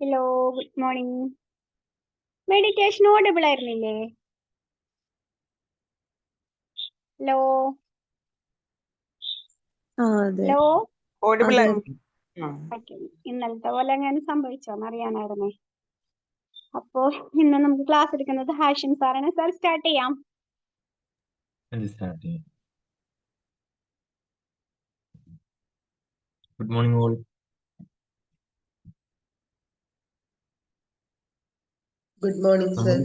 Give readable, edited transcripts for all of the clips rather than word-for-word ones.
Hello, good morning. Meditation audible ആയിരുന്നില്ലേ? Hello അതെ hello audible അതെ. ആയിരുന്നു. ഓക്കെ. ഇന്നലത്തെ പോലെ അങ്ങനെ സംഭവിച്ചോന്ന് അറിയാനായിരുന്നേ. അപ്പോ ഇന്ന് നമുക്ക് ക്ലാസ് എടുക്കുന്നത് ഹാഷിം സാറാണ്. സാർ സ്റ്റാർട്ട് ചെയ്യാം. Good morning all. Good morning sir.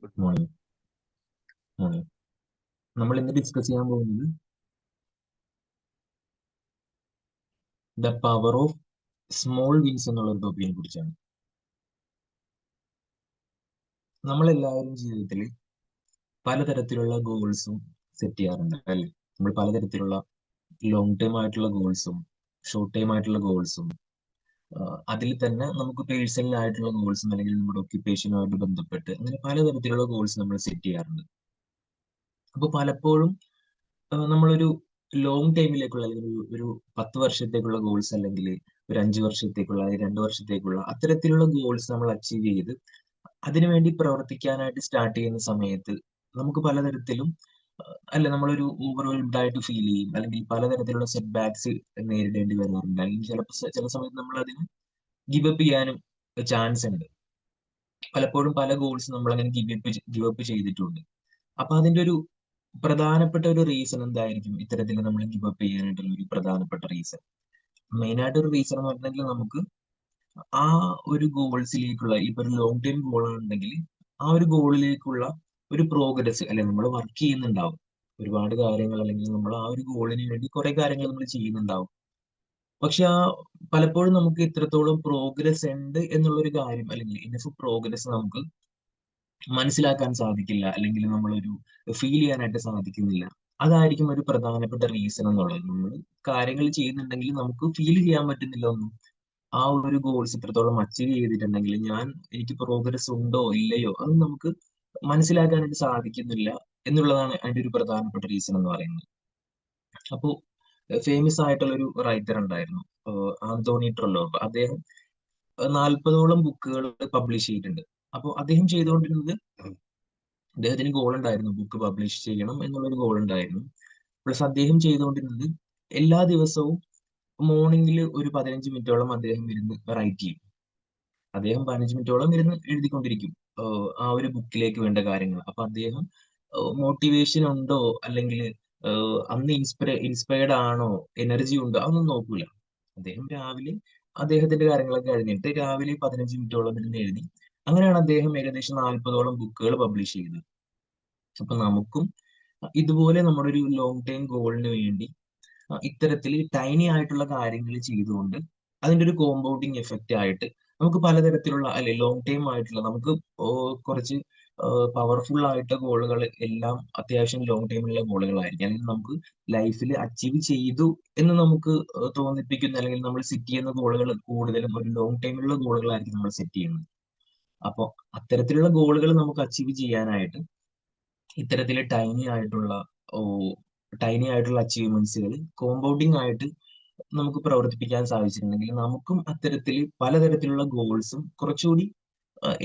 Good morning. നമ്മൾ ഇന്ന് ഡിസ്കസ് ചെയ്യാൻ പോകുന്നത് the power of small wins എന്നുള്ള ഒരു ടോപ്പിക്കിനെ കുറിച്ചാണ്. നമ്മളെല്ലാവരും ജീവിതത്തിൽ പലതരത്തിലുള്ള ഗോൾസും സെറ്റ് ചെയ്യാറുണ്ട് അല്ലേ? നമ്മൾ പലതരത്തിലുള്ള ലോങ് ടൈം ആയിട്ടുള്ള ഗോൾസും ഷോർട്ട് ടൈം ആയിട്ടുള്ള ഗോൾസും അതിൽ തന്നെ നമുക്ക് പേഴ്സണൽ ആയിട്ടുള്ള ഗോൾസും അല്ലെങ്കിൽ നമ്മുടെ ഒക്യുപ്പേഷനുമായിട്ട് ബന്ധപ്പെട്ട് അങ്ങനെ പലതരത്തിലുള്ള ഗോൾസ് നമ്മൾ സെറ്റ് ചെയ്യാറുണ്ട്. അപ്പൊ പലപ്പോഴും നമ്മളൊരു ലോങ് ടൈമിലേക്കുള്ള അല്ലെങ്കിൽ ഒരു 10 വർഷത്തേക്കുള്ള ഗോൾസ് അല്ലെങ്കിൽ ഒരു 5 വർഷത്തേക്കുള്ള അല്ലെങ്കിൽ 2 വർഷത്തേക്കുള്ള അത്തരത്തിലുള്ള ഗോൾസ് നമ്മൾ അച്ചീവ് ചെയ്ത് അതിനുവേണ്ടി പ്രവർത്തിക്കാനായിട്ട് സ്റ്റാർട്ട് ചെയ്യുന്ന സമയത്ത് നമുക്ക് പലതരത്തിലും അല്ല നമ്മളൊരു ഓവർവെൽഡ് ആയിട്ട് ഫീൽ ചെയ്യും, അല്ലെങ്കിൽ പലതരത്തിലുള്ള സെറ്റ് ബാക്സ് നേരിടേണ്ടി വരാറുണ്ട്, അല്ലെങ്കിൽ ചിലപ്പോൾ ചില സമയത്ത് നമ്മൾ അതിന് ഗിവ് അപ്പ് ചെയ്യാനും ചാൻസ് ഉണ്ട്. പലപ്പോഴും പല ഗോൾസ് നമ്മൾ അങ്ങനെ ഗിവ് അപ്പ് ചെയ്തിട്ടുണ്ട്. അപ്പൊ അതിന്റെ ഒരു പ്രധാനപ്പെട്ട ഒരു റീസൺ എന്തായിരിക്കും ഇത്തരത്തിൽ നമ്മൾ ഗിവ് അപ്പ് ചെയ്യാനായിട്ടുള്ള ഒരു പ്രധാനപ്പെട്ട റീസൺ? മെയിൻ ആയിട്ട് ഒരു റീസൺ എന്ന് പറഞ്ഞിട്ടുണ്ടെങ്കിൽ നമുക്ക് ആ ഒരു ഗോൾസിലേക്കുള്ള ഇപ്പൊ ഒരു ലോങ് ടൈം ഗോൾ ഉണ്ടെങ്കിൽ ആ ഒരു ഗോളിലേക്കുള്ള ഒരു പ്രോഗ്രസ് അല്ലെങ്കിൽ നമ്മൾ വർക്ക് ചെയ്യുന്നുണ്ടാവും ഒരുപാട് കാര്യങ്ങൾ, അല്ലെങ്കിൽ നമ്മൾ ആ ഒരു ഗോളിന് വേണ്ടി കുറെ കാര്യങ്ങൾ നമ്മൾ ചെയ്യുന്നുണ്ടാവും. പക്ഷെ പലപ്പോഴും നമുക്ക് ഇത്രത്തോളം പ്രോഗ്രസ് ഉണ്ട് എന്നുള്ള ഒരു കാര്യം, അല്ലെങ്കിൽ ഇനഫ് പ്രോഗ്രസ് നമുക്ക് മനസ്സിലാക്കാൻ സാധിക്കില്ല, അല്ലെങ്കിൽ നമ്മളൊരു ഫീൽ ചെയ്യാനായിട്ട് സാധിക്കുന്നില്ല. അതായിരിക്കും ഒരു പ്രധാനപ്പെട്ട റീസൺ എന്നുള്ളത്. നമ്മൾ കാര്യങ്ങൾ ചെയ്യുന്നുണ്ടെങ്കിൽ നമുക്ക് ഫീൽ ചെയ്യാൻ പറ്റുന്നില്ല ഒന്നും. ആ ഒരു ഗോൾസ് ഇത്രത്തോളം അച്ചീവ് ചെയ്തിട്ടുണ്ടെങ്കിൽ എനിക്ക് പ്രോഗ്രസ് ഉണ്ടോ ഇല്ലയോ അത് നമുക്ക് മനസ്സിലാക്കാനായിട്ട് സാധിക്കുന്നില്ല എന്നുള്ളതാണ് അതിന്റെ ഒരു പ്രധാനപ്പെട്ട റീസൺ എന്ന് പറയുന്നത്. അപ്പോ ഫേമസ് ആയിട്ടുള്ള ഒരു റൈറ്റർ ഉണ്ടായിരുന്നു, ആന്തോണി ട്രെല്ലോ. അദ്ദേഹം 40ഓളം ബുക്കുകൾ പബ്ലിഷ് ചെയ്തിട്ടുണ്ട്. അപ്പോൾ അദ്ദേഹം ചെയ്തുകൊണ്ടിരുന്നത്, അദ്ദേഹത്തിന് ഗോൾ ഉണ്ടായിരുന്നു ബുക്ക് പബ്ലിഷ് ചെയ്യണം എന്നുള്ളൊരു ഗോൾ ഉണ്ടായിരുന്നു. പ്ലസ് അദ്ദേഹം ചെയ്തുകൊണ്ടിരുന്നത് എല്ലാ ദിവസവും മോർണിംഗിൽ ഒരു 15 മിനിറ്റോളം അദ്ദേഹം ഇരുന്ന് റൈറ്റ് ചെയ്യും. അദ്ദേഹം 15 മിനിറ്റോളം ഇരുന്ന് എഴുതിക്കൊണ്ടിരിക്കും ആ ഒരു ബുക്കിലേക്ക് വേണ്ട കാര്യങ്ങൾ. അപ്പൊ അദ്ദേഹം മോട്ടിവേഷൻ ഉണ്ടോ അല്ലെങ്കിൽ അന്ന് ഇൻസ്പയർഡ് ആണോ, എനർജി ഉണ്ടോ അതൊന്നും നോക്കൂല. അദ്ദേഹം രാവിലെ അദ്ദേഹത്തിന്റെ കാര്യങ്ങളൊക്കെ കഴിഞ്ഞിട്ട് രാവിലെ 15 മിനിറ്റോളം ഇരുന്ന് എഴുതി. അങ്ങനെയാണ് അദ്ദേഹം ഏകദേശം 40ഓളം ബുക്കുകൾ പബ്ലിഷ് ചെയ്തത്. അപ്പൊ നമുക്കും ഇതുപോലെ നമ്മുടെ ഒരു ലോങ് ടൈം ഗോളിന് വേണ്ടി ഇത്തരത്തിൽ ടൈനി ആയിട്ടുള്ള കാര്യങ്ങൾ ചെയ്തുകൊണ്ട് അതിന്റെ ഒരു കോമ്പൗണ്ടിങ് എഫക്റ്റ് ആയിട്ട് നമുക്ക് പലതരത്തിലുള്ള അല്ലെ ലോങ് ടൈം ആയിട്ടുള്ള നമുക്ക് കുറച്ച് പവർഫുൾ ആയിട്ട് ഗോളുകൾ എല്ലാം അത്യാവശ്യം ലോങ് ടൈമിലുള്ള ഗോളുകളായിരിക്കും, അല്ലെങ്കിൽ നമുക്ക് ലൈഫിൽ അച്ചീവ് ചെയ്തു എന്ന് നമുക്ക് തോന്നിപ്പിക്കുന്ന അല്ലെങ്കിൽ നമ്മൾ സെറ്റ് ചെയ്യുന്ന ഗോളുകൾ കൂടുതലും ഒരു ലോങ് ടൈമിലുള്ള ഗോളുകളായിരിക്കും നമ്മൾ സെറ്റ് ചെയ്യുന്നത്. അപ്പോൾ അത്തരത്തിലുള്ള ഗോളുകൾ നമുക്ക് അച്ചീവ് ചെയ്യാനായിട്ട് ഇത്തരത്തിൽ ടൈനി ആയിട്ടുള്ള അച്ചീവ്മെന്റ്സുകൾ കോമ്പൗണ്ടിങ് ആയിട്ട് നമുക്ക് പ്രവർത്തിപ്പിക്കാൻ സാധിച്ചിട്ടുണ്ടെങ്കിൽ നമുക്കും അത്തരത്തിൽ പലതരത്തിലുള്ള ഗോൾസും കുറച്ചുകൂടി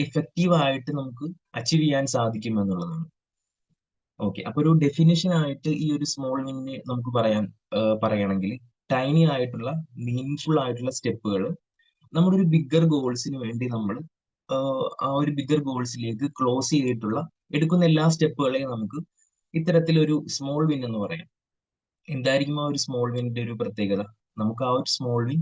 എഫക്റ്റീവ് ആയിട്ട് നമുക്ക് അച്ചീവ് ചെയ്യാൻ സാധിക്കും എന്നുള്ളതാണ്. ഓക്കെ, അപ്പൊ ഒരു ഡെഫിനിഷൻ ആയിട്ട് ഈ ഒരു സ്മോൾ വിന്നെ നമുക്ക് പറയണമെങ്കിൽ ടൈനി ആയിട്ടുള്ള മീനിങ്ഫുൾ ആയിട്ടുള്ള സ്റ്റെപ്പുകൾ നമ്മുടെ ഒരു ബിഗ്ഗർ ഗോൾസിന് വേണ്ടി നമ്മൾ ആ ഒരു ബിഗ്ഗർ ഗോൾസിലേക്ക് ക്ലോസ് ചെയ്തിട്ടുള്ള എടുക്കുന്ന എല്ലാ സ്റ്റെപ്പുകളെയും നമുക്ക് ഇത്തരത്തിലൊരു സ്മോൾ വിൻ എന്ന് പറയാം. എന്തായിരിക്കും ആ ഒരു സ്മോൾ വിന്നിന്റെ ഒരു പ്രത്യേകത? നമുക്ക് ആ ഒരു സ്മോൾ വിൻ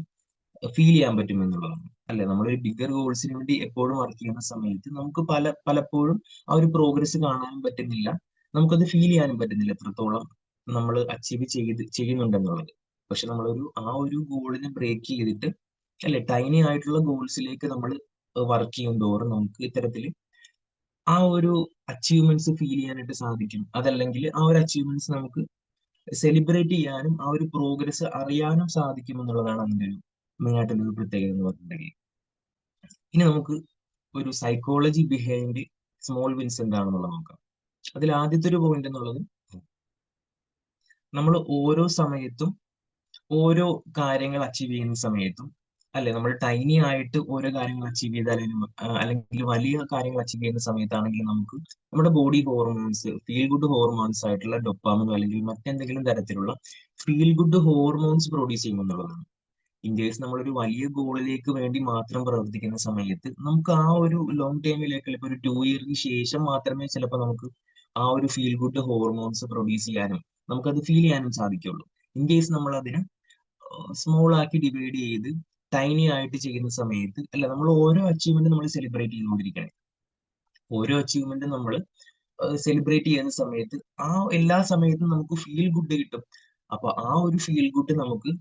ഫീൽ ചെയ്യാൻ പറ്റും എന്നുള്ളതാണ് അല്ലെ? നമ്മളൊരു ബിഗ്ഗർ ഗോൾസിന് വേണ്ടി എപ്പോഴും വർക്ക് ചെയ്യുന്ന സമയത്ത് നമുക്ക് പലപ്പോഴും ആ ഒരു പ്രോഗ്രസ് കാണാനും പറ്റുന്നില്ല, നമുക്കത് ഫീൽ ചെയ്യാനും പറ്റുന്നില്ല എത്രത്തോളം നമ്മൾ അച്ചീവ് ചെയ്യുന്നുണ്ടെന്നുള്ളത്. പക്ഷെ നമ്മളൊരു ആ ഒരു ഗോളിനെ ബ്രേക്ക് ചെയ്തിട്ട് അല്ലെ ടൈനി ആയിട്ടുള്ള ഗോൾസിലേക്ക് നമ്മൾ വർക്ക് ചെയ്യും തോറും നമുക്ക് ഇത്തരത്തിൽ ആ ഒരു അച്ചീവ്മെന്റ്സ് ഫീൽ ചെയ്യാനായിട്ട് സാധിക്കും. അതല്ലെങ്കിൽ ആ ഒരു അച്ചീവ്മെന്റ്സ് നമുക്ക് സെലിബ്രേറ്റ് ചെയ്യാനും ആ ഒരു പ്രോഗ്രസ് അറിയാനും സാധിക്കും എന്നുള്ളതാണ് അതിന്റെ ഒരു മെയിൻ ആയിട്ടുള്ള ഒരു പ്രത്യേകത എന്ന് പറഞ്ഞിട്ടുണ്ടെങ്കിൽ. ഇനി നമുക്ക് ഒരു സൈക്കോളജി ബിഹൈൻഡ് സ്മോൾ വിൻസ് എന്താണെന്നുള്ളത് നോക്കാം. അതിൽ ആദ്യത്തെ ഒരു പോയിന്റ് എന്നുള്ളത്, നമ്മൾ ഓരോ സമയത്തും ഓരോ കാര്യങ്ങൾ അച്ചീവ് ചെയ്യുന്ന സമയത്തും അല്ലെ നമ്മൾ ടൈനി ആയിട്ട് ഓരോ കാര്യങ്ങൾ അച്ചീവ് ചെയ്താലും അല്ലെങ്കിൽ വലിയ കാര്യങ്ങൾ അച്ചീവ് ചെയ്യുന്ന സമയത്താണെങ്കിൽ നമുക്ക് നമ്മുടെ body hormones feel good hormones ആയിട്ടുള്ള ഡൊപ്പാമിനോ അല്ലെങ്കിൽ മറ്റെന്തെങ്കിലും തരത്തിലുള്ള ഫീൽ ഗുഡ് ഹോർമോൺസ് പ്രൊഡ്യൂസ് ചെയ്യുമെന്നുള്ളതാണ്. ഇൻ കേസ് നമ്മളൊരു വലിയ ഗോളിലേക്ക് വേണ്ടി മാത്രം പ്രവർത്തിക്കുന്ന സമയത്ത് നമുക്ക് ആ ഒരു ലോങ് ടൈമിലേക്ക് ചിലപ്പോൾ ഒരു 2 ഇയറിന് ശേഷം മാത്രമേ ചിലപ്പോൾ നമുക്ക് ആ ഒരു ഫീൽ ഗുഡ് ഹോർമോൺസ് പ്രൊഡ്യൂസ് ചെയ്യാനും നമുക്കത് ഫീൽ ചെയ്യാനും സാധിക്കുള്ളൂ. ഇൻ കേസ് നമ്മൾ അതിനെ സ്മോൾ ആക്കി ഡിവൈഡ് ചെയ്ത് ടൈനി ആയിട്ട് ചെയ്യുന്ന സമയത്ത് അല്ല, നമ്മൾ ഓരോ അച്ചീവ്മെന്റ് നമ്മൾ സെലിബ്രേറ്റ് ചെയ്തുകൊണ്ടിരിക്കുകയാണ്. ഓരോ അച്ചീവ്മെന്റും നമ്മൾ സെലിബ്രേറ്റ് ചെയ്യുന്ന സമയത്ത് ആ എല്ലാ സമയത്തും നമുക്ക് ഫീൽ ഗുഡ് കിട്ടും. അപ്പൊ ആ ഒരു ഫീൽ ഗുഡ് നമുക്ക്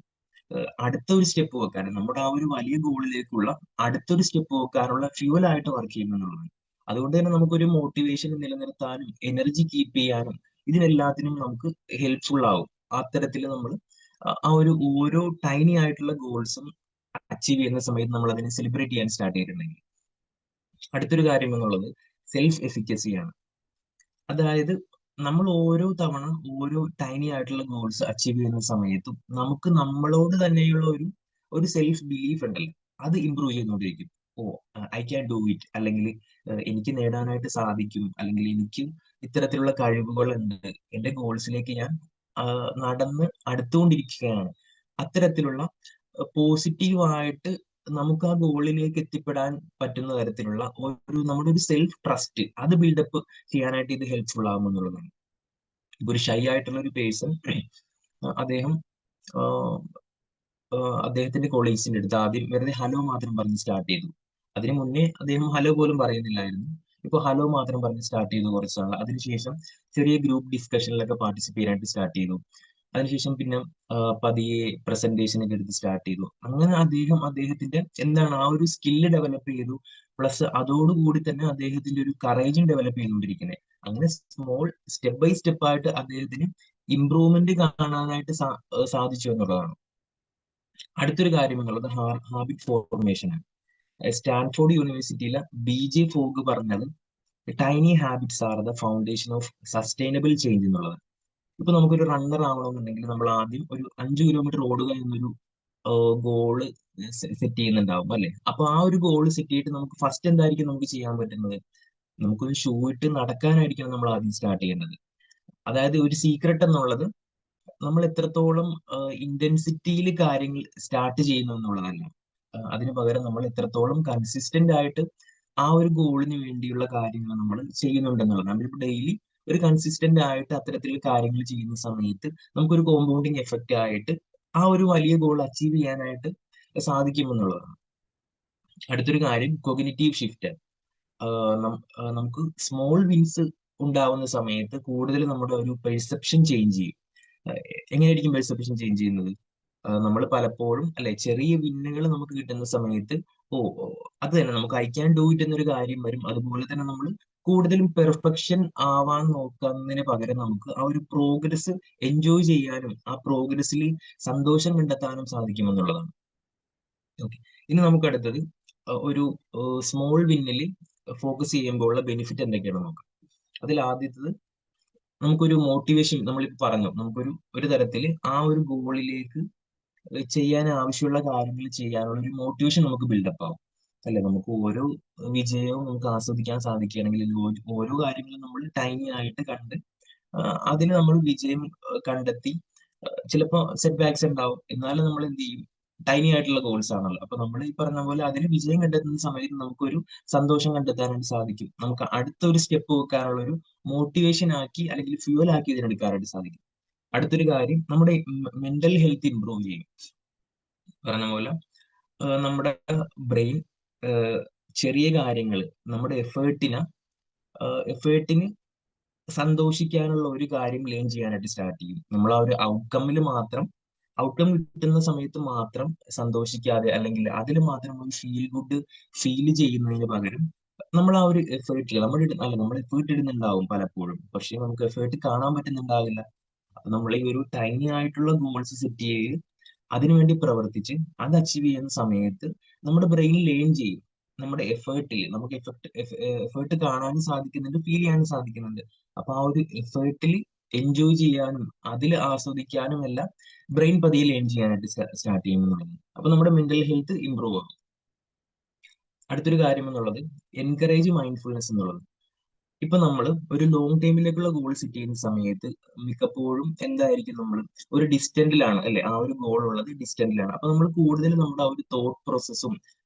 അടുത്തൊരു സ്റ്റെപ്പ് വെക്കാൻ, നമ്മുടെ ആ ഒരു വലിയ ഗോളിലേക്കുള്ള അടുത്തൊരു സ്റ്റെപ്പ് വെക്കാനുള്ള ഫ്യൂവൽ ആയിട്ട് വർക്ക് ചെയ്യുമെന്നുള്ളതാണ്. അതുകൊണ്ട് തന്നെ നമുക്കൊരു മോട്ടിവേഷൻ നിലനിർത്താനും എനർജി കീപ്പ് ചെയ്യാനും ഇതിനെല്ലാത്തിനും നമുക്ക് ഹെൽപ്ഫുൾ ആവും. അത്തരത്തിൽ നമ്മൾ ആ ഒരു ഓരോ ടൈനി ആയിട്ടുള്ള ഗോൾസും അച്ചീവ് ചെയ്യുന്ന സമയത്ത് നമ്മൾ അതിനെ സെലിബ്രേറ്റ് ചെയ്യാൻ സ്റ്റാർട്ട് ചെയ്തിട്ടുണ്ടെങ്കിൽ. അടുത്തൊരു കാര്യം എന്നുള്ളത് സെൽഫ് എഫിക്കസിയാണ്. അതായത് നമ്മൾ ഓരോ തവണ ഓരോ ടൈനി ആയിട്ടുള്ള ഗോൾസ് അച്ചീവ് ചെയ്യുന്ന സമയത്തും നമുക്ക് നമ്മളോട് തന്നെയുള്ള ഒരു സെൽഫ് ബിലീഫ് ഉണ്ടല്ലോ, അത് ഇമ്പ്രൂവ് ചെയ്തുകൊണ്ടിരിക്കും. ഓ, ഐ ക്യാൻ ഡു ഇറ്റ്, അല്ലെങ്കിൽ എനിക്ക് നേടാനായിട്ട് സാധിക്കും, അല്ലെങ്കിൽ എനിക്ക് ഇത്തരത്തിലുള്ള കഴിവുകളുണ്ട്, എന്റെ ഗോൾസിലേക്ക് ഞാൻ നടന്ന് അടുത്തുകൊണ്ടിരിക്കുകയാണ്. അത്തരത്തിലുള്ള പോസിറ്റീവായിട്ട് നമുക്ക് ആ ഗോളിലേക്ക് എത്തിപ്പെടാൻ പറ്റുന്ന തരത്തിലുള്ള നമ്മുടെ ഒരു സെൽഫ് ട്രസ്റ്റ് അത് ബിൽഡപ്പ് ചെയ്യാനായിട്ട് ഇത് ഹെൽപ്ഫുൾ ആകുമെന്നുള്ളതാണ്. ഇപ്പൊ ഒരു ഷൈ ആയിട്ടുള്ള ഒരു പേഴ്സൺ അദ്ദേഹം അദ്ദേഹത്തിന്റെ കൊളീഗ്സിന്റെ അടുത്ത് ആദ്യം വെറുതെ ഹലോ മാത്രം പറഞ്ഞ് സ്റ്റാർട്ട് ചെയ്തു. അതിനു മുന്നേ അദ്ദേഹം ഹലോ പോലും പറയുന്നില്ലായിരുന്നു. ഇപ്പൊ ഹലോ മാത്രം പറഞ്ഞ് സ്റ്റാർട്ട് ചെയ്തു കുറച്ച് നാൾ. അതിനുശേഷം ചെറിയ ഗ്രൂപ്പ് ഡിസ്കഷനിലൊക്കെ പാർട്ടിസിപ്പേറ്റ് ചെയ്യാനായിട്ട് സ്റ്റാർട്ട് ചെയ്തു. അതിനുശേഷം പിന്നെ പതിയെ പ്രസന്റേഷനൊക്കെ എടുത്ത് സ്റ്റാർട്ട് ചെയ്തു. അങ്ങനെ അദ്ദേഹത്തിന്റെ എന്താണ് ആ ഒരു സ്കില്ല് ഡെവലപ്പ് ചെയ്തു. പ്ലസ് അതോടുകൂടി തന്നെ അദ്ദേഹത്തിന്റെ ഒരു കറേജും ഡെവലപ്പ് ചെയ്തുകൊണ്ടിരിക്കുന്നത്. അങ്ങനെ സ്മോൾ സ്റ്റെപ്പ് ബൈ സ്റ്റെപ്പ് ആയിട്ട് അദ്ദേഹത്തിന് ഇംപ്രൂവ്മെന്റ് കാണാനായിട്ട് സാധിച്ചു എന്നുള്ളതാണ്. അടുത്തൊരു കാര്യം എന്നുള്ളത് ഹാബിറ്റ് ഫോർമേഷൻ ആണ്. സ്റ്റാൻഫോർഡ് യൂണിവേഴ്സിറ്റിയിലെ BJ ഫോഗ് പറഞ്ഞത് tiny habits are the foundation of sustainable change എന്നുള്ളത്. ഇപ്പൊ നമുക്കൊരു റണ്ണർ ആവണമെന്നുണ്ടെങ്കിൽ നമ്മൾ ആദ്യം ഒരു 5 കിലോമീറ്റർ ഓടുക എന്നൊരു ഗോള് സെറ്റ് ചെയ്യുന്നുണ്ടാവും അല്ലെ. അപ്പൊ ആ ഒരു ഗോള് സെറ്റ് ചെയ്തിട്ട് നമുക്ക് ഫസ്റ്റ് എന്തായിരിക്കും നമുക്ക് ചെയ്യാൻ പറ്റുന്നത്? നമുക്കൊരു ഷൂ ഇട്ട് നടക്കാനായിരിക്കണം നമ്മൾ ആദ്യം സ്റ്റാർട്ട് ചെയ്യേണ്ടത്. അതായത് ഒരു സീക്രട്ട് എന്നുള്ളത് നമ്മൾ എത്രത്തോളം ഇന്റൻസിറ്റിയിൽ കാര്യങ്ങൾ സ്റ്റാർട്ട് ചെയ്യുന്നു എന്നുള്ളതല്ല. അതിന് പകരം നമ്മൾ എത്രത്തോളം കൺസിസ്റ്റന്റ് ആയിട്ട് ആ ഒരു ഗോളിന് വേണ്ടിയുള്ള കാര്യങ്ങൾ നമ്മൾ ചെയ്യുന്നുണ്ടെന്നുള്ളത്. നമ്മളിപ്പോൾ ഡെയിലി ഒരു കൺസിസ്റ്റന്റ് ആയിട്ട് അത്തരത്തിൽ കാര്യങ്ങൾ ചെയ്യുന്ന സമയത്ത് നമുക്കൊരു കോമ്പൗണ്ടിങ് എഫക്റ്റ് ആയിട്ട് ആ ഒരു വലിയ ഗോൾ അച്ചീവ് ചെയ്യാനായിട്ട് സാധിക്കുമെന്നുള്ളതാണ്. അടുത്തൊരു കാര്യം കോഗ്നിറ്റീവ് ഷിഫ്റ്റ്. നമുക്ക് സ്മോൾ വിൻസ് ഉണ്ടാവുന്ന സമയത്ത് കൂടുതൽ നമ്മുടെ ഒരു പെർസെപ്ഷൻ ചേഞ്ച് ചെയ്യും. എങ്ങനെയായിരിക്കും പെർസെപ്ഷൻ ചേഞ്ച് ചെയ്യുന്നത്? നമ്മൾ പലപ്പോഴും അല്ലെ ചെറിയ വിന്നുകൾ നമുക്ക് കിട്ടുന്ന സമയത്ത് അത് തന്നെ നമുക്ക് ഐ ക്യാൻ ഡു ഇറ്റ് എന്നൊരു കാര്യം വരും. അതുപോലെ തന്നെ നമ്മൾ കൂടുതലും പെർഫെക്ഷൻ ആവാൻ നോക്കുന്നതിന് പകരം നമുക്ക് ആ ഒരു പ്രോഗ്രസ് എൻജോയ് ചെയ്യാനും ആ പ്രോഗ്രസ്സിൽ സന്തോഷം കണ്ടെത്താനും സാധിക്കുമെന്നുള്ളതാണ്. ഓക്കെ, ഇനി നമുക്ക് അടുത്തത് ഒരു സ്മോൾ വിന്നിൽ ഫോക്കസ് ചെയ്യുമ്പോൾ ഉള്ള ബെനിഫിറ്റ് എന്തൊക്കെയാണെന്ന് നോക്കാം. അതിൽ ആദ്യത്തത് നമുക്കൊരു മോട്ടിവേഷൻ, നമ്മളിപ്പോൾ പറഞ്ഞു, ഒരു തരത്തിൽ ആ ഒരു ഗോളിലേക്ക് ചെയ്യാൻ ആവശ്യമുള്ള കാര്യങ്ങൾ ചെയ്യാനുള്ള ഒരു മോട്ടിവേഷൻ നമുക്ക് ബിൽഡപ്പ് ആവും അല്ലെ. നമുക്ക് ഓരോ വിജയവും നമുക്ക് ആസ്വദിക്കാൻ സാധിക്കുകയാണെങ്കിൽ ഓരോ കാര്യങ്ങളും നമ്മൾ ടൈനി ആയിട്ട് കണ്ട് അതിന് നമ്മൾ വിജയം കണ്ടെത്തി. ചിലപ്പോൾ സെറ്റ് ബാക്സ് ഉണ്ടാവും, എന്നാലും നമ്മൾ എന്ത് ചെയ്യും? ടൈനി ആയിട്ടുള്ള ഗോൾസ് ആണല്ലോ. അപ്പൊ നമ്മൾ ഈ പറഞ്ഞ പോലെ അതിന് വിജയം കണ്ടെത്തുന്ന സമയത്ത് നമുക്കൊരു സന്തോഷം കണ്ടെത്താനായിട്ട് സാധിക്കും. നമുക്ക് അടുത്തൊരു സ്റ്റെപ്പ് വെക്കാനുള്ള ഒരു മോട്ടിവേഷൻ ആക്കി അല്ലെങ്കിൽ ഫ്യൂവൽ ആക്കി ഇതിനെടുക്കാനായിട്ട് സാധിക്കും. അടുത്തൊരു കാര്യം നമ്മുടെ മെന്റൽ ഹെൽത്ത് ഇംപ്രൂവ് ചെയ്യും. പറഞ്ഞ പോലെ നമ്മുടെ ബ്രെയിൻ ചെറിയ കാര്യങ്ങൾ നമ്മുടെ എഫേർട്ടിന് സന്തോഷിക്കാനുള്ള ഒരു കാര്യം ലേൺ ചെയ്യാനായിട്ട് സ്റ്റാർട്ട് ചെയ്യും. നമ്മൾ ആ ഒരു ഔട്ട്കം കിട്ടുന്ന സമയത്ത് മാത്രം സന്തോഷിക്കാതെ അല്ലെങ്കിൽ അതിൽ മാത്രം ഒരു ഫീൽ ഗുഡ് ഫീൽ ചെയ്യുന്നതിന് പകരം നമ്മൾ ആ ഒരു എഫേർട്ടിൽ നമ്മൾ എഫേർട്ട് ഇടുന്നുണ്ടാവും പലപ്പോഴും, പക്ഷെ നമുക്ക് എഫേർട്ട് കാണാൻ പറ്റുന്നുണ്ടാവില്ല. നമ്മൾ ഈ ഒരു ടൈനി ആയിട്ടുള്ള ഗോൾസ് സെറ്റ് ചെയ്ത് അതിനുവേണ്ടി പ്രവർത്തിച്ച് അത് അച്ചീവ് ചെയ്യുന്ന സമയത്ത് നമ്മുടെ ബ്രെയിൻ ലേൺ ചെയ്യും. നമ്മുടെ എഫേർട്ടിൽ നമുക്ക് എഫേർട്ട് കാണാനും സാധിക്കുന്നുണ്ട്, ഫീൽ ചെയ്യാനും സാധിക്കുന്നുണ്ട്. അപ്പൊ ആ ഒരു എഫേർട്ടിൽ എൻജോയ് ചെയ്യാനും അതിൽ ആസ്വദിക്കാനും എല്ലാം ബ്രെയിൻ പതിയെ ലേൺ ചെയ്യാനായിട്ട് സ്റ്റാർട്ട് ചെയ്യുമെന്നുള്ളത്. അപ്പൊ നമ്മുടെ മെന്റൽ ഹെൽത്ത് ഇമ്പ്രൂവ് ആകും. അടുത്തൊരു കാര്യം എന്നുള്ളത് എൻകറേജ് മൈൻഡ്ഫുൾനെസ് എന്നുള്ളത്. ഇപ്പൊ നമ്മൾ ഒരു ലോങ് ടൈമിലേക്കുള്ള ഗോൾ സെറ്റ് ചെയ്യുന്ന സമയത്ത് മിക്കപ്പോഴും എന്തായിരിക്കും, നമ്മൾ ഒരു ഡിസ്റ്റന്റിലാണ് അല്ലെ, ആ ഒരു ഗോൾ ഉള്ളത് ഡിസ്റ്റന്റിലാണ്. അപ്പൊ നമ്മൾ കൂടുതൽ നമ്മുടെ ആ ഒരു തോട്ട് പ്രോസസ്സും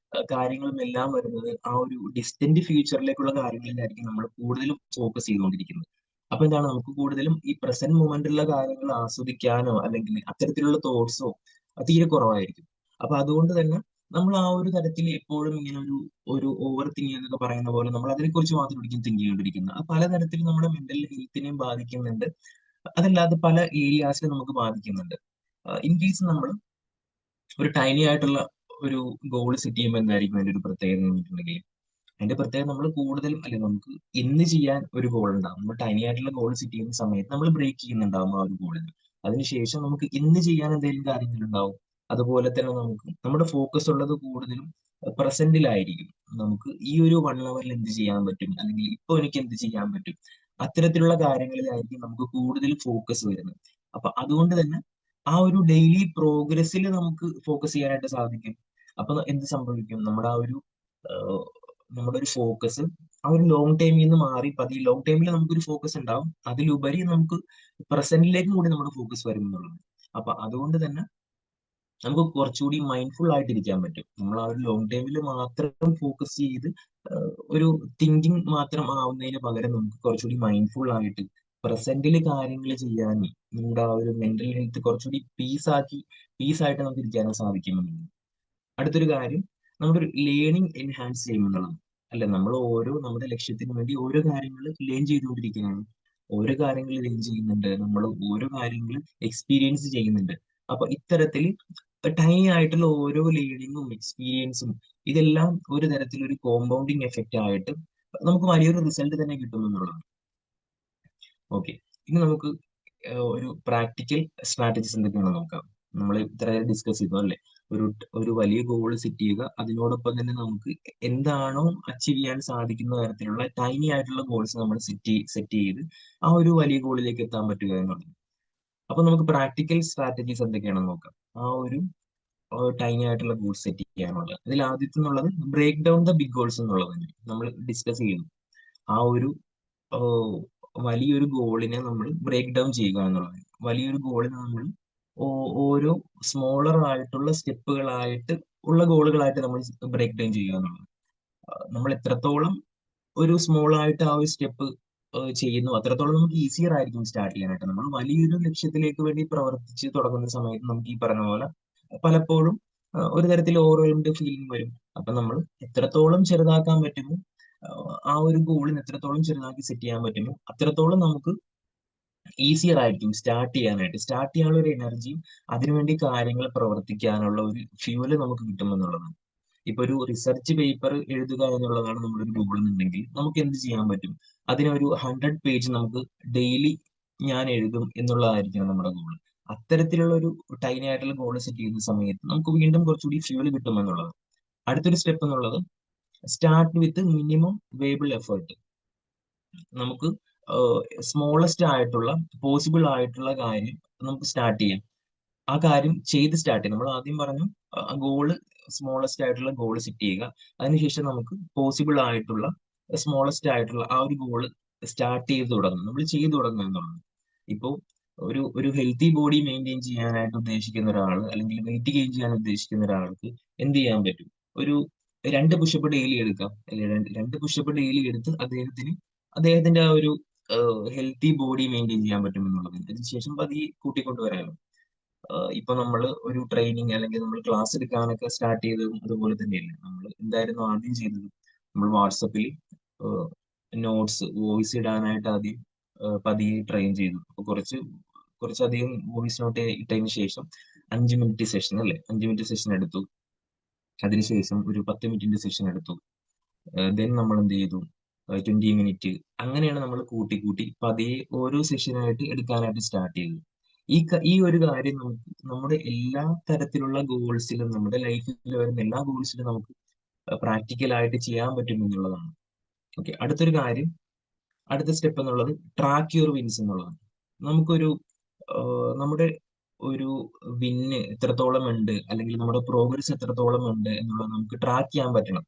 കാര്യങ്ങളും എല്ലാം വരുന്നത് ആ ഒരു ഡിസ്റ്റന്റ് ഫ്യൂച്ചറിലേക്കുള്ള കാര്യങ്ങളിലായിരിക്കും നമ്മൾ കൂടുതലും ഫോക്കസ് ചെയ്തുകൊണ്ടിരിക്കുന്നത്. അപ്പൊ എന്താണ്, നമുക്ക് കൂടുതലും ഈ പ്രസന്റ് മൊമെന്റിലുള്ള കാര്യങ്ങൾ ആസ്വദിക്കാനോ അല്ലെങ്കിൽ അത്തരത്തിലുള്ള തോട്ട്സോ തീരെ കുറവായിരിക്കും. അപ്പൊ അതുകൊണ്ട് തന്നെ നമ്മൾ ആ ഒരു തരത്തിൽ എപ്പോഴും ഇങ്ങനെ ഒരു ഓവർ തിങ്കിങ് എന്നൊക്കെ പറയുന്ന പോലെ നമ്മൾ അതിനെക്കുറിച്ച് മാത്രമായിരിക്കും തിങ്ക് ചെയ്തുകൊണ്ടിരിക്കുന്നത്. അത് പലതരത്തിൽ നമ്മുടെ മെന്റൽ ഹെൽത്തിനെയും ബാധിക്കുന്നുണ്ട്, അതല്ലാതെ പല ഏരിയാസിലും നമുക്ക് ബാധിക്കുന്നുണ്ട്. ഇൻ കേസ് നമ്മൾ ഒരു ടൈനി ആയിട്ടുള്ള ഒരു ഗോൾ സെറ്റ് ചെയ്യുമ്പോൾ എന്തായിരിക്കും അതിന്റെ ഒരു പ്രത്യേകത എന്ന് പറഞ്ഞിട്ടുണ്ടെങ്കിൽ, അതിന്റെ പ്രത്യേകത നമ്മൾ കൂടുതലും അല്ലെ, നമുക്ക് ഇന്ന് ചെയ്യാൻ ഒരു ഗോൾ ഉണ്ടാവും. നമ്മൾ ടൈനി ആയിട്ടുള്ള ഗോൾ സെറ്റ് ചെയ്യുന്ന സമയത്ത് നമ്മൾ ബ്രേക്ക് ചെയ്യുന്നുണ്ടാവും ആ ഒരു ഗോളിന്. അതിനുശേഷം നമുക്ക് ഇന്ന് ചെയ്യാൻ എന്തെങ്കിലും കാര്യങ്ങളുണ്ടാവും. അതുപോലെ തന്നെ നമുക്ക് നമ്മുടെ ഫോക്കസ് ഉള്ളത് കൂടുതലും പ്രസന്റിലായിരിക്കും. നമുക്ക് ഈ ഒരു 1 അവറിൽ എന്ത് ചെയ്യാൻ പറ്റും, അല്ലെങ്കിൽ ഇപ്പൊ എനിക്ക് എന്ത് ചെയ്യാൻ പറ്റും, അത്തരത്തിലുള്ള കാര്യങ്ങളിലായിരിക്കും നമുക്ക് കൂടുതൽ ഫോക്കസ് വരുന്നത്. അപ്പൊ അതുകൊണ്ട് തന്നെ ആ ഒരു ഡെയിലി പ്രോഗ്രസ്സിൽ നമുക്ക് ഫോക്കസ് ചെയ്യാനായിട്ട് സാധിക്കും. അപ്പൊ എന്ത് സംഭവിക്കും, നമ്മുടെ ഒരു ഫോക്കസ് ആ ഒരു ലോങ് ടൈമിൽ നിന്ന് മാറി പതിയെ ലോങ് ടൈമിൽ നമുക്കൊരു ഫോക്കസ് ഉണ്ടാവും, അതിലുപരി നമുക്ക് പ്രസന്റിലേക്കും കൂടി നമ്മുടെ ഫോക്കസ് വരും എന്നുള്ളത്. അപ്പൊ അതുകൊണ്ട് തന്നെ നമുക്ക് കുറച്ചുകൂടി മൈൻഡ്ഫുൾ ആയിട്ടിരിക്കാൻ പറ്റും. നമ്മൾ ആ ഒരു ലോങ് ടൈമിൽ മാത്രം ഫോക്കസ് ചെയ്ത് ഒരു തിങ്കിങ് മാത്രം ആവുന്നതിന് പകരം നമുക്ക് കുറച്ചുകൂടി മൈൻഡ്ഫുൾ ആയിട്ട് പ്രസന്റിൽ കാര്യങ്ങൾ ചെയ്യാനും നമ്മുടെ ആ ഒരു മെന്റൽ ഹെൽത്ത് കുറച്ചുകൂടി പീസായിട്ട് നമുക്ക് ഇരിക്കാനും സാധിക്കുമെന്നുണ്ട്. അടുത്തൊരു കാര്യം, നമ്മുടെ ഒരു ലേണിംഗ് എൻഹാൻസ് ചെയ്യുമെന്നുള്ളതാണ്. അല്ലെ, നമ്മൾ നമ്മുടെ ലക്ഷ്യത്തിന് വേണ്ടി ഓരോ കാര്യങ്ങൾ ലേൺ ചെയ്തുകൊണ്ടിരിക്കുകയാണ്. ഓരോ കാര്യങ്ങൾ ലേൺ ചെയ്യുന്നുണ്ട്, നമ്മൾ ഓരോ കാര്യങ്ങൾ എക്സ്പീരിയൻസ് ചെയ്യുന്നുണ്ട്. അപ്പൊ ഇത്തരത്തിൽ ടൈനി ആയിട്ടുള്ള ഓരോ ലേണിങ്ങും എക്സ്പീരിയൻസും ഇതെല്ലാം ഒരു തരത്തിലൊരു കോമ്പൗണ്ടിങ് എഫക്റ്റ് ആയിട്ട് നമുക്ക് വലിയൊരു റിസൾട്ട് തന്നെ കിട്ടുമെന്നുള്ളതാണ്. ഓക്കെ, ഇനി നമുക്ക് ഒരു പ്രാക്ടിക്കൽ സ്ട്രാറ്റജീസ് എന്തൊക്കെയാണെന്ന് നോക്കാം. നമ്മൾ ഇത്ര ഡിസ്കസ് ചെയ്തു അല്ലെ, ഒരു വലിയ ഗോൾ സെറ്റ് ചെയ്യുക, അതിനോടൊപ്പം തന്നെ നമുക്ക് എന്താണോ അച്ചീവ് ചെയ്യാൻ സാധിക്കുന്ന തരത്തിലുള്ള ടൈനി ആയിട്ടുള്ള ഗോൾസ് നമ്മൾ സെറ്റ് ചെയ്ത് ആ ഒരു വലിയ ഗോളിലേക്ക് എത്താൻ പറ്റുക എന്നുള്ളത്. അപ്പൊ നമുക്ക് പ്രാക്ടിക്കൽ സ്ട്രാറ്റജീസ് എന്തൊക്കെയാണെന്ന് നോക്കാം. ആ ഒരു ടൈനി ആയിട്ടുള്ള ഗോൾസ് സെറ്റ് ചെയ്യാനുള്ളത്, അതിൽ ആദ്യത്തെ എന്നുള്ളത് break down the big goals എന്നുള്ളത് നമ്മൾ ഡിസ്കസ് ചെയ്യുന്നു. ആ ഒരു വലിയൊരു ഗോളിനെ നമ്മൾ ബ്രേക്ക് ഡൗൺ ചെയ്യുക എന്നുള്ളത്. വലിയൊരു ഗോളിനെ നമ്മൾ ഓരോ സ്മോളർ ആയിട്ടുള്ള സ്റ്റെപ്പുകളായിട്ട് ഉള്ള ഗോളുകളായിട്ട് നമ്മൾ ബ്രേക്ക് ഡൗൺ ചെയ്യുക എന്നുള്ളത്. നമ്മൾ എത്രത്തോളം ഒരു സ്മോൾ ആയിട്ട് ആ ഒരു സ്റ്റെപ്പ് ചെയ്യുന്നു, അത്രത്തോളം നമുക്ക് ഈസിയർ ആയിരിക്കും സ്റ്റാർട്ട് ചെയ്യാനായിട്ട്. നമ്മൾ വലിയൊരു ലക്ഷ്യത്തിലേക്ക് വേണ്ടി പ്രവർത്തിച്ച് തുടങ്ങുന്ന സമയത്ത് നമുക്ക് ഈ പറഞ്ഞ പോലെ പലപ്പോഴും ഒരു തരത്തിൽ ഓവർവെൽംഡ് ഫീലിംഗ് വരും. അപ്പൊ നമ്മൾ എത്രത്തോളം ചെറുതാക്കാൻ പറ്റുമോ, ആ ഒരു ഗോളിന് എത്രത്തോളം ചെറുതാക്കി സെറ്റ് ചെയ്യാൻ പറ്റുമോ അത്രത്തോളം നമുക്ക് ഈസിയർ ആയിരിക്കും സ്റ്റാർട്ട് ചെയ്യാനുള്ള ഒരു എനർജിയും അതിനുവേണ്ടി കാര്യങ്ങൾ പ്രവർത്തിക്കാനുള്ള ഒരു ഫ്യൂവല് നമുക്ക് കിട്ടുമെന്നുള്ളതാണ്. ഇപ്പൊ ഒരു റിസർച്ച് പേപ്പർ എഴുതുക എന്നുള്ളതാണ് നമ്മുടെ ഒരു ഗോൾ എന്നുണ്ടെങ്കിൽ നമുക്ക് എന്ത് ചെയ്യാൻ പറ്റും, അതിനൊരു 100 പേജ് നമുക്ക് ഡെയിലി ഞാൻ എഴുതും എന്നുള്ളതായിരിക്കണം നമ്മുടെ ഗോൾ. അത്തരത്തിലുള്ള ഒരു ടൈനി ആയിട്ടുള്ള ഗോൾ സെറ്റ് ചെയ്യുന്ന സമയത്ത് നമുക്ക് വീണ്ടും കുറച്ചുകൂടി ഫ്യൂവൽ കിട്ടുമെന്നുള്ളത്. അടുത്തൊരു സ്റ്റെപ്പ് എന്നുള്ളത് സ്റ്റാർട്ട് വിത്ത് മിനിമം വേബിൾ എഫേർട്ട്. നമുക്ക് സ്മോളസ്റ്റ് ആയിട്ടുള്ള പോസിബിൾ ആയിട്ടുള്ള കാര്യം നമുക്ക് സ്റ്റാർട്ട് ചെയ്യാം. ആ കാര്യം ചെയ്ത് സ്റ്റാർട്ട് ചെയ്യാം. നമ്മൾ ആദ്യം പറഞ്ഞു ഗോള് സ്മോളസ്റ്റ് ആയിട്ടുള്ള ഗോൾ സെറ്റ് ചെയ്യുക, അതിനുശേഷം നമുക്ക് പോസിബിൾ ആയിട്ടുള്ള സ്മോളസ്റ്റ് ആയിട്ടുള്ള ആ ഒരു ഗോള് സ്റ്റാർട്ട് ചെയ്ത് തുടങ്ങും, നമ്മൾ ചെയ്തു തുടങ്ങുക എന്നുള്ളത്. ഇപ്പോൾ ഒരു ഹെൽത്തി ബോഡി മെയിൻറ്റെയിൻ ചെയ്യാനായിട്ട് ഉദ്ദേശിക്കുന്ന ഒരാൾ, അല്ലെങ്കിൽ വെയിറ്റ് ഗെയിൻ ചെയ്യാൻ ഉദ്ദേശിക്കുന്ന ഒരാൾക്ക് എന്ത് ചെയ്യാൻ പറ്റും, ഒരു 2 പുഷപ്പ് ഡെയിലി എടുക്കാം, അല്ലെങ്കിൽ 2 പുഷപ്പ് ഡെയിലി എടുത്ത് അദ്ദേഹത്തിന്റെ ആ ഒരു ഹെൽത്തി ബോഡി മെയിൻറ്റെയിൻ ചെയ്യാൻ പറ്റും എന്നുള്ളത്. അതിനുശേഷം പതിയെ കൂട്ടിക്കൊണ്ടുവരാമല്ലോ. ഇപ്പൊ നമ്മൾ ഒരു ട്രെയിനിങ് അല്ലെങ്കിൽ നമ്മൾ ക്ലാസ് എടുക്കാനൊക്കെ സ്റ്റാർട്ട് ചെയ്തതും അതുപോലെ തന്നെയല്ലേ. നമ്മൾ എന്തായിരുന്നു ആദ്യം ചെയ്തത്, നമ്മൾ വാട്സപ്പിൽ നോട്ട്സ് വോയിസ് ഇടാനായിട്ട് ആദ്യം പതിയെ ട്രെയിൻ ചെയ്തു. അപ്പൊ കുറച്ചധികം വോയിസ് നോട്ട് ഇട്ടതിന് ശേഷം 5 മിനിറ്റ് സെഷൻ അല്ലെ, 5 മിനിറ്റ് സെഷൻ എടുത്തു. അതിനുശേഷം ഒരു 10 മിനിറ്റിന്റെ സെഷൻ എടുത്തു. ദെൻ നമ്മൾ എന്ത് ചെയ്തു, 20 മിനിറ്റ്. അങ്ങനെയാണ് നമ്മൾ കൂട്ടി പതിയെ ഓരോ സെഷനായിട്ട് എടുക്കാനായിട്ട് സ്റ്റാർട്ട് ചെയ്തത്. ഈ ഒരു കാര്യം നമുക്ക് നമ്മുടെ എല്ലാ തരത്തിലുള്ള ഗോൾസിലും, നമ്മുടെ ലൈഫിൽ വരുന്ന എല്ലാ ഗോൾസിലും നമുക്ക് പ്രാക്ടിക്കലായിട്ട് ചെയ്യാൻ പറ്റും എന്നുള്ളതാണ്. ഓക്കെ, അടുത്ത സ്റ്റെപ്പ് എന്നുള്ളത് ട്രാക്ക് യുവർ വിൻസ് എന്നുള്ളതാണ്. നമുക്കൊരു നമ്മുടെ ഒരു വിന്ന് എത്രത്തോളം ഉണ്ട്, അല്ലെങ്കിൽ നമ്മുടെ പ്രോഗ്രസ് എത്രത്തോളം ഉണ്ട് എന്നുള്ളത് നമുക്ക് ട്രാക്ക് ചെയ്യാൻ പറ്റണം.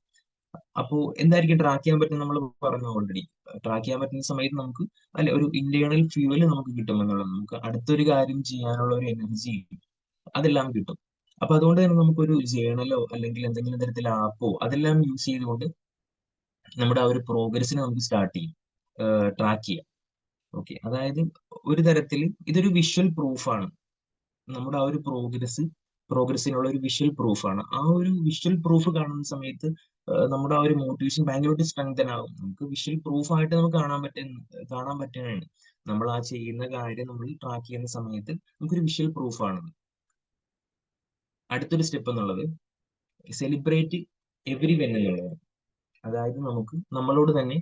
അപ്പോ എന്തായിരിക്കും ട്രാക്ക് ചെയ്യാൻ പറ്റുന്നത്? നമ്മൾ പറഞ്ഞു ഓൾറെഡി. ട്രാക്ക് ചെയ്യാൻ പറ്റുന്ന സമയത്ത് നമുക്ക് അല്ലെ ഒരു ഇന്റേണൽ ഫ്യൂവൽ നമുക്ക് കിട്ടുമെന്നുള്ളത്, നമുക്ക് അടുത്തൊരു കാര്യം ചെയ്യാനുള്ള ഒരു എനർജി, അതെല്ലാം കിട്ടും. അപ്പൊ അതുകൊണ്ട് തന്നെ നമുക്കൊരു ജേണലോ അല്ലെങ്കിൽ എന്തെങ്കിലും തരത്തിൽ ആപ്പോ അതെല്ലാം യൂസ് ചെയ്തുകൊണ്ട് നമ്മുടെ ആ ഒരു പ്രോഗ്രസ്സിനെ നമുക്ക് സ്റ്റാർട്ട് ചെയ്യും, ട്രാക്ക് ചെയ്യാം. ഓക്കെ, അതായത് ഒരു തരത്തിൽ ഇതൊരു വിഷ്വൽ പ്രൂഫാണ്. നമ്മുടെ ആ ഒരു പ്രോഗ്രസ്സിനുള്ള ഒരു വിഷ്വൽ പ്രൂഫാണ്. ആ ഒരു വിഷ്വൽ പ്രൂഫ് കാണുന്ന സമയത്ത് നമ്മുടെ ആ ഒരു മോട്ടിവേഷൻ ഭയങ്കരമായിട്ട് സ്ട്രെങ്തൻ ആകും. നമുക്ക് വിഷ്വൽ പ്രൂഫായിട്ട് നമുക്ക് കാണാൻ പറ്റുന്നതാണ്. നമ്മൾ ആ ചെയ്യുന്ന കാര്യം നമ്മൾ ട്രാക്ക് ചെയ്യുന്ന സമയത്ത് നമുക്കൊരു വിഷ്വൽ പ്രൂഫാണ്. അടുത്തൊരു സ്റ്റെപ്പ് എന്നുള്ളത് സെലിബ്രേറ്റ് എവരി വെൻ എന്നുള്ളതാണ്. അതായത് നമ്മളോട് തന്നെ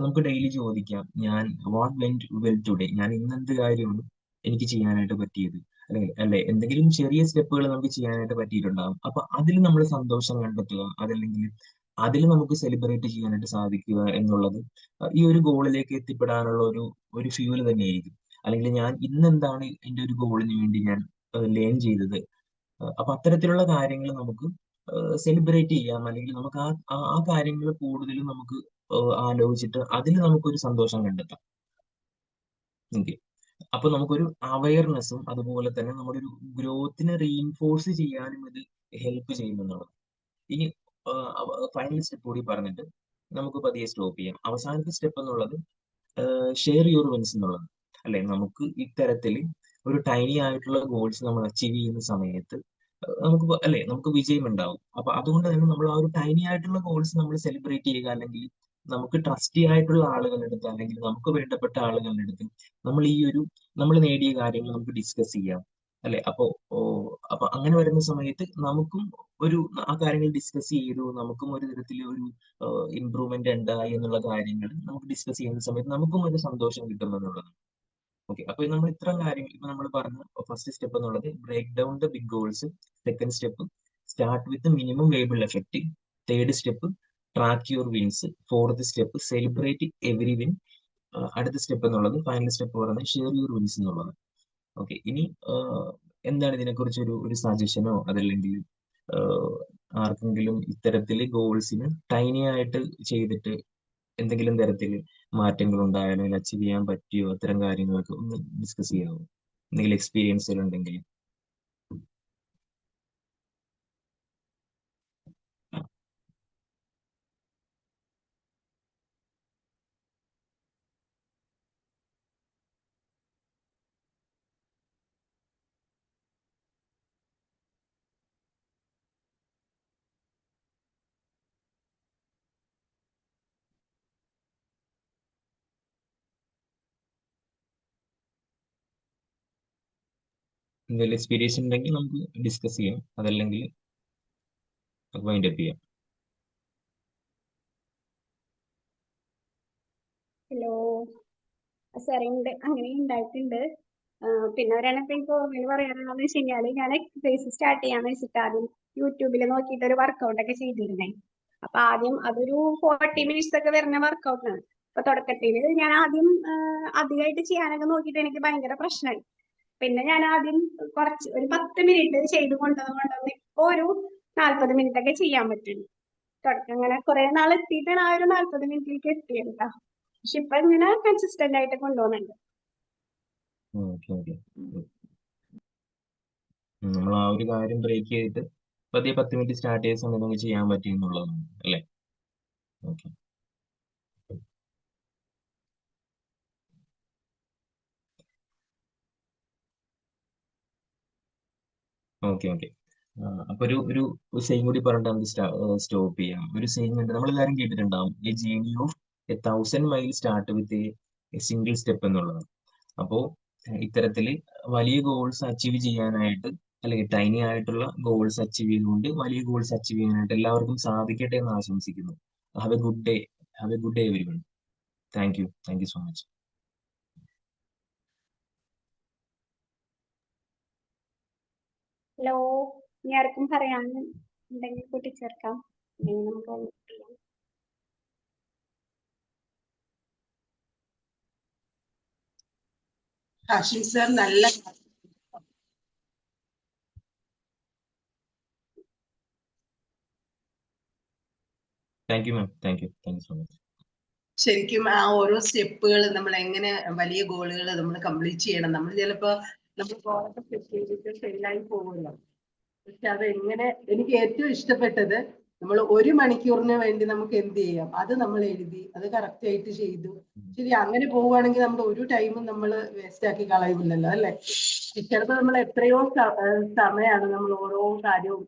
നമുക്ക് ഡെയിലി ചോദിക്കാം, ഞാൻ വാട്ട് വെന്റ് വെൽ ടുഡേ, ഞാൻ ഇന്ന് എന്ത് കാര്യമാണ് എനിക്ക് ചെയ്യാനായിട്ട് പറ്റിയത്, അല്ലെ എന്തെങ്കിലും ചെറിയ സ്റ്റെപ്പുകൾ നമുക്ക് ചെയ്യാനായിട്ട് പറ്റിയിട്ടുണ്ടാകും. അപ്പൊ അതിൽ നമ്മൾ സന്തോഷം കണ്ടെത്തുക, അതല്ലെങ്കിൽ അതിൽ നമുക്ക് സെലിബ്രേറ്റ് ചെയ്യാനായിട്ട് സാധിക്കുക എന്നുള്ളത് ഈ ഒരു ഗോളിലേക്ക് എത്തിപ്പെടാനുള്ള ഒരു ഫ്യൂവൽ തന്നെയായിരിക്കും. അല്ലെങ്കിൽ ഞാൻ ഇന്ന് എന്താണ് എന്റെ ഒരു ഗോളിന് വേണ്ടി ഞാൻ ലേൺ ചെയ്തത്, അപ്പൊ അത്തരത്തിലുള്ള കാര്യങ്ങൾ നമുക്ക് സെലിബ്രേറ്റ് ചെയ്യാം. അല്ലെങ്കിൽ നമുക്ക് ആ കാര്യങ്ങൾ കൂടുതൽ നമുക്ക് ആലോചിച്ചിട്ട് അതിൽ നമുക്കൊരു സന്തോഷം കണ്ടെത്താം. ഓക്കെ, അപ്പൊ നമുക്കൊരു അവയർനെസ്സും അതുപോലെ തന്നെ നമ്മുടെ ഒരു ഗ്രോത്തിനെ റീഇൻഫോഴ്സ് ചെയ്യാനും ഇത് ഹെൽപ്പ് ചെയ്യുമെന്നുള്ളത്. ഇനി ഫൈനൽ സ്റ്റെപ്പ് കൂടി പറഞ്ഞിട്ട് നമുക്ക് പതിയെ സ്റ്റോപ്പ് ചെയ്യാം. അവസാനത്തെ സ്റ്റെപ്പ് എന്നുള്ളത് ഷെയർ യുവർ വിൻസ് എന്നുള്ളത്. അല്ലെ, നമുക്ക് ഇത്തരത്തിൽ ഒരു ടൈനി ആയിട്ടുള്ള ഗോൾസ് നമ്മൾ അച്ചീവ് ചെയ്യുന്ന സമയത്ത് നമുക്ക് വിജയം ഉണ്ടാവും. അപ്പൊ അതുകൊണ്ട് തന്നെ നമ്മൾ ആ ഒരു ടൈനി ആയിട്ടുള്ള ഗോൾസ് നമ്മൾ സെലിബ്രേറ്റ് ചെയ്യുക, അല്ലെങ്കിൽ നമുക്ക് ട്രസ്റ്റി ആയിട്ടുള്ള ആളുകളുടെ അടുത്ത്, അല്ലെങ്കിൽ നമുക്ക് വേണ്ടപ്പെട്ട ആളുകളുടെ അടുത്ത് നമ്മൾ നേടിയ കാര്യങ്ങൾ നമുക്ക് ഡിസ്കസ് ചെയ്യാം. അല്ലെ, അപ്പൊ അങ്ങനെ വരുന്ന സമയത്ത് നമുക്കും ആ കാര്യങ്ങൾ ഡിസ്കസ് ചെയ്തു, നമുക്കും ഒരു തരത്തിൽ ഒരു ഇമ്പ്രൂവ്മെന്റ് ഉണ്ടായി എന്നുള്ള കാര്യങ്ങൾ നമുക്ക് ഡിസ്കസ് ചെയ്യുന്ന സമയത്ത് നമുക്കും ഒരു സന്തോഷം കിട്ടുമെന്നുള്ളത്. ഓക്കെ, അപ്പൊ നമ്മൾ ഇത്ര കാര്യങ്ങൾ ഇപ്പൊ നമ്മൾ പറഞ്ഞ ഫസ്റ്റ് സ്റ്റെപ്പ് എന്നുള്ളത് break down the big goals. Second step start with minimum viable effect. Third step track your wins. Fourth step celebrate every win. അടുത്ത സ്റ്റെപ്പ് എന്നുള്ളത് ഫൈനൽ സ്റ്റെപ്പ് പറയുന്നത് ഷെയർ യുവർ വിൻസ് എന്നുള്ളത്. ഓക്കെ, ഇനി എന്താണ് ഇതിനെക്കുറിച്ച് ഒരു സജഷനോ അതല്ലെങ്കിൽ ആർക്കെങ്കിലും ഇത്തരത്തിൽ ഗോൾസിന് ടൈനി ആയിട്ട് ചെയ്തിട്ട് എന്തെങ്കിലും തരത്തിൽ മാറ്റങ്ങൾ ഉണ്ടായാലോ അല്ലെങ്കിൽ അച്ചീവ് ചെയ്യാൻ പറ്റിയോ, അത്തരം കാര്യങ്ങളൊക്കെ ഒന്ന് ഡിസ്കസ് ചെയ്യാമോ? എന്തെങ്കിലും എക്സ്പീരിയൻസുകൾ ഉണ്ടെങ്കിൽ. എന്തെങ്കിലും എക്സ്പീരിയൻസ് ഉണ്ടെങ്കിൽ നമുക്ക് ഡിസ്കസ് ചെയ്യാം, അതല്ലെങ്കിൽ വൈൻഡ് അപ്പ് ചെയ്യാം. ഹലോ സാറേ, ഉണ്ട്, അങ്ങനെ ഉണ്ടായിട്ടുണ്ട്. പിന്നെ ഒരെണ്ണത്തെ എനിക്ക് ഓർമ്മയിൽ പറയാനുള്ളതെന്ന് വെച്ച് കഴിഞ്ഞാല്, ഞാൻ എക്സസൈസ് സ്റ്റാർട്ട് ചെയ്യാന്ന് വെച്ചിട്ട് ആദ്യം യൂട്യൂബിൽ നോക്കിയിട്ട് ഒരു വർക്കൗട്ട് ഒക്കെ ചെയ്തിരുന്നേ. അപ്പൊ ആദ്യം അതൊരു 40 മിനിറ്റ്സ് ഒക്കെ വരുന്ന വർക്കൗട്ടാണ്. അപ്പൊ തുടക്കത്തിൽ ഞാൻ ആദ്യം അധികമായിട്ട് ചെയ്യാനൊക്കെ നോക്കിയിട്ട് എനിക്ക് ഭയങ്കര പ്രശ്നമായി. പിന്നെ ഞാൻ ആദ്യം ഒരു 10 മിനിറ്റ് ചെയ്ത് കൊണ്ടുവന്ന് ഇപ്പൊ ഒരു 40 മിനിറ്റ് ഒക്കെ ചെയ്യാൻ പറ്റുന്നു. തുടക്കം ഇങ്ങനെ കുറെ നാൾ എത്തിയിട്ടാണ് ആ ഒരു 40 മിനിറ്റിലേക്ക് എത്തിയത് ട്ടോ. പക്ഷെ ഇപ്പൊ ഇങ്ങനെ കൺസിസ്റ്റന്റ് ആയിട്ട് കൊണ്ടുപോകുന്നുണ്ട്. ഓക്കെ ഓക്കെ, നമ്മൾ ആ ഒരു കാര്യം ബ്രേക്ക് ചെയ്തിട്ട് പതിയെ 10 മിനിറ്റ് സ്റ്റാർട്ട് ചെയ്ത സമയത്ത് നമുക്ക് ചെയ്യാൻ പറ്റി എന്നുള്ളതാണ് അല്ലേ? Okay okay okay. അപ്പൊ ഒരു സെയിം കൂടി പറഞ്ഞിട്ട് നമുക്ക് സ്റ്റോപ്പ് ചെയ്യാം. ഒരു സെയിം ഉണ്ട്, നമ്മളെല്ലാവരും കേട്ടിട്ടുണ്ടാവും, A journey of 1,000 mile start with a single step എന്നുള്ളത്. അപ്പോ ഇത്തരത്തില് വലിയ ഗോൾസ് അച്ചീവ് ചെയ്യാനായിട്ട്, അല്ലെങ്കിൽ ടൈനി ആയിട്ടുള്ള ഗോൾസ് അച്ചീവ് ചെയ്തുകൊണ്ട് വലിയ ഗോൾസ് അച്ചീവ് ചെയ്യാനായിട്ട് എല്ലാവർക്കും സാധിക്കട്ടെ എന്ന് ആശംസിക്കുന്നു. Have A good day. Have A good day everyone. Thank you so much. Hello, ഇനി ആർക്കും പറയാൻ ഉണ്ടെങ്കിൽ കൂട്ടിച്ചേർക്കാം, അല്ലെങ്കിൽ നമുക്ക് ചെയ്യാം. ഹാഷിം സർ നല്ല thank you ma'am, thank you so much. ശരിക്കും ആ ഓരോ സ്റ്റെപ്പുകൾ നമ്മൾ എങ്ങനെ വലിയ ഗോളുകൾ നമ്മൾ കംപ്ലീറ്റ് ചെയ്യണം. നമ്മൾ ചിലപ്പോ നമ്മൾ ഗോളൊക്കെ സെറ്റ് ചെയ്തിട്ട് ഫെയിലായി പോകുമല്ലോ. പക്ഷെ അത് എങ്ങനെ, എനിക്ക് ഏറ്റവും ഇഷ്ടപ്പെട്ടത് നമ്മൾ 1 മണിക്കൂറിന് വേണ്ടി നമുക്ക് എന്ത് ചെയ്യാം, അത് നമ്മൾ എഴുതി അത് കറക്റ്റ് ആയിട്ട് ചെയ്തു. ശരി, അങ്ങനെ പോവുകയാണെങ്കിൽ നമ്മുടെ ഒരു ടൈമും നമ്മൾ വേസ്റ്റ് ആക്കി കളയുന്നില്ലല്ലോ അല്ലെ. ചിലപ്പോൾ നമ്മൾ എത്രയോ സമയമാണ് നമ്മൾ ഓരോ കാര്യവും.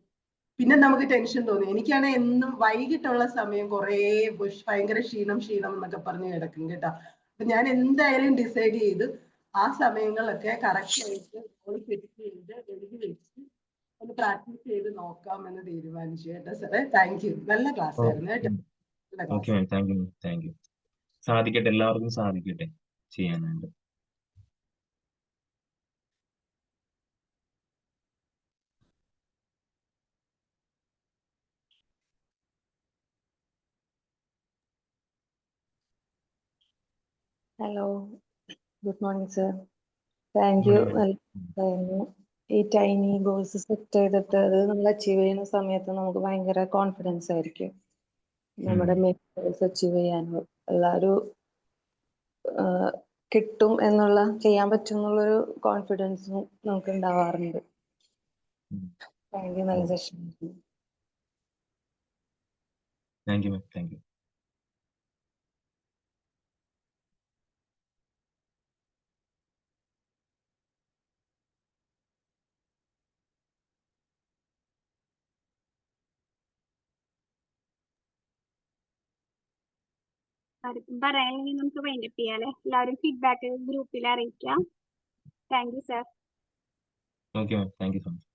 പിന്നെ നമുക്ക് ടെൻഷൻ തോന്നി. എനിക്കാണ് എന്നും വൈകിട്ടുള്ള സമയം കുറേ ഭയങ്കര ക്ഷീണം എന്നൊക്കെ പറഞ്ഞ് കിടക്കും കേട്ടോ. അപ്പൊ ഞാൻ എന്തായാലും ഡിസൈഡ് ചെയ്ത് ആ സമയങ്ങളൊക്കെ കറക്റ്റ് ആയിട്ട് ഫിക്സ് ചെയ്ത് എഴുതി വെച്ച് ഒന്ന് പ്രാക്ടീസ് ചെയ്ത് നോക്കാം എന്ന് തീരുമാനിച്ചു കേട്ടോ സാറേ. Thank you. നല്ല ക്ലാസ് ആയിരുന്നു കേട്ടോ. നല്ല ഓക്കെ ക്ലാസ്. മാം, താങ്ക് യു. സാധിക്കട്ടെ, എല്ലാവർക്കും സാധിക്കട്ടെ ചെയ്യാനുണ്ട്. Hello, good morning sir. Thank you. ഈ ടൈനി ഗോൾസ് സെറ്റ് ചെയ്തിട്ട് അത് നമ്മൾ അച്ചീവ് ചെയ്യുന്ന സമയത്ത് നമുക്ക് ഭയങ്കര കോൺഫിഡൻസ് ആയിരിക്കും. നമ്മുടെ മെയിൻ ഗോൾസ് അച്ചീവ് ചെയ്യാനും എല്ലാവരും കിട്ടും ചെയ്യാൻ പറ്റും എന്നുള്ളൊരു കോൺഫിഡൻസും നമുക്ക് ഉണ്ടാവാറുണ്ട്. Thank you. നല്ല session. Thank you ma'am, thank you. ആർക്കും പറയാനെങ്കിൽ നമുക്ക് വൈൻഡപ്പ് ചെയ്യാല്ലേ. എല്ലാവരും ഫീഡ്ബാക്ക് ഗ്രൂപ്പിൽ അറിയിക്കാം. Thank you sir. Okay ma'am, thank you so much.